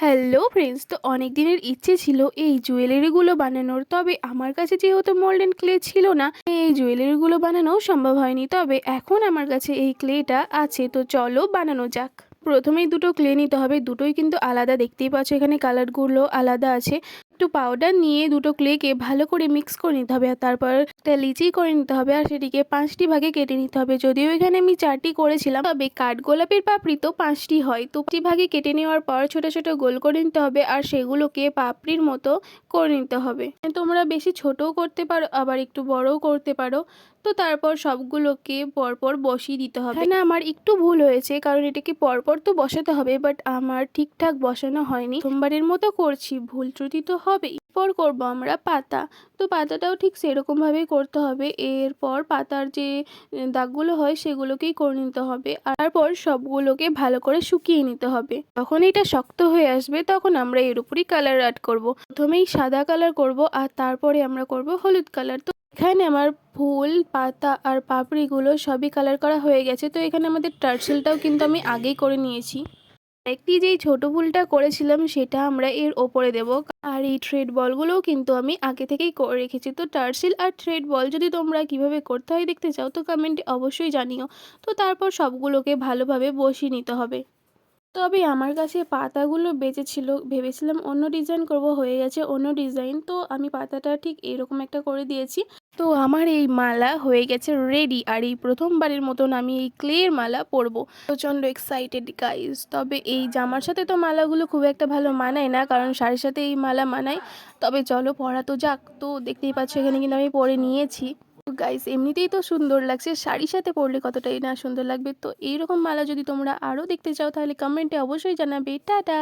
Hello friends, তো অনেক দিনের ইচ্ছে ছিল এই জুয়েলারিগুলো বানানোর। তবে আমার কাছে যেহেতু মোল্ডেন ক্লে ছিল না, এই জুয়েলারিগুলো বানানো সম্ভব হয়নি। তবে এখন আমার কাছে এই ক্লেটা আছে, তো চলো বানানো যাক। প্রথমেই দুটো ক্লে নিতে হবে, দুটোই কিন্তু আলাদা, দেখতেই পাচ্ছ এখানে কালারগুলো আলাদা আছে। একটু পাউডার নিয়ে দুটো ক্লেকে ভালো করে মিক্স করে নিতে হবে, আর তারপর একটা লিচি করে নিতে হবে, আর সেটিকে 5টি ভাগে কেটে নিতে হবে। যদিও এখানে আমি 4টি করেছিলাম, তবে কাঠগোলাপের পাপড়ি তো 5টি হয়, তো 5টি ভাগে কেটে নেওয়ার পর ছোট ছোট গোল করে নিতে হবে, আর সেগুলোকে পাপড়ির মতো করে নিতে হবে। তোমরা বেশি ছোটও করতে পারো, আবার একটু বড়ও করতে পারো। তো তারপর সবগুলোকে পরপর বসিয়ে দিতে হবে। হ্যাঁ, না, আমার একটু ভুল হয়েছে, কারণ এটাকে পরপর তো বসাতে হবে, বাট আমার ঠিকঠাক বসানো হয়নি। সোমবারের মতো করছি, ভুল ত্রুটি তো হবেই। এরপর করব আমরা পাতা। তো পাতাটাও ঠিক সেরকম ভাবেই করতে হবে। এরপর পাতার যে দাগগুলো হয় সেগুলোকেই করে নিতে হবে, আর তারপর সবগুলোকে ভালো করে শুকিয়ে নিতে হবে। যখন এটা শক্ত হয়ে আসবে তখন আমরা এর উপরই কালার অ্যাড করব। প্রথমেই সাদা কালার করব, আর তারপরে আমরা করব হলুদ কালার। তো এখানে আমার ফুল, পাতা আর পাপড়িগুলো সবই কালার করা হয়ে গেছে। তো এখানে আমাদের টার্সেলটাও কিন্তু আমি আগেই করে নিয়েছি। একটি যেই ছোট ফুলটা করেছিলাম সেটা আমরা এর ওপরে দেব, আর এই থ্রেড বলগুলোও কিন্তু আমি আগে থেকেই করে রেখেছি। তো টার্সেল আর থ্রেড বল যদি তোমরা কিভাবে করতে হয় দেখতে চাও, তো কমেন্টে অবশ্যই জানিও। তো তারপর সবগুলোকে ভালোভাবে বসিয়ে নিতে হবে। তবে আমার কাছে পাতাগুলো বেঁচে ছিল, ভেবেছিলাম অন্য ডিজাইন করব, হয়ে গেছে অন্য ডিজাইন। তো আমি পাতাটা ঠিক এরকম একটা করে দিয়েছি। তো আমার এই মালা হয়ে গেছে রেডি, আর এই প্রথমবারের মতন আমি এই ক্লের মালা পরবো। প্রচণ্ড এক্সাইটেড গাইস। তবে এই জামার সাথে তো মালাগুলো খুব একটা ভালো মানায় না, কারণ শাড়ির সাথে এই মালা মানায়। তবে চলো পরা তো যাক। তো দেখতেই পাচ্ছ এখানে কিন্তু আমি পরে নিয়েছি। গাইস, এমনিতেই তো সুন্দর লাগছে, শাড়ির সাথে পরলে কতটাই না সুন্দর লাগবে। তো এইরকম মালা যদি তোমরা আরও দেখতে চাও তাহলে কমেন্টে অবশ্যই জানাবে। টাটা।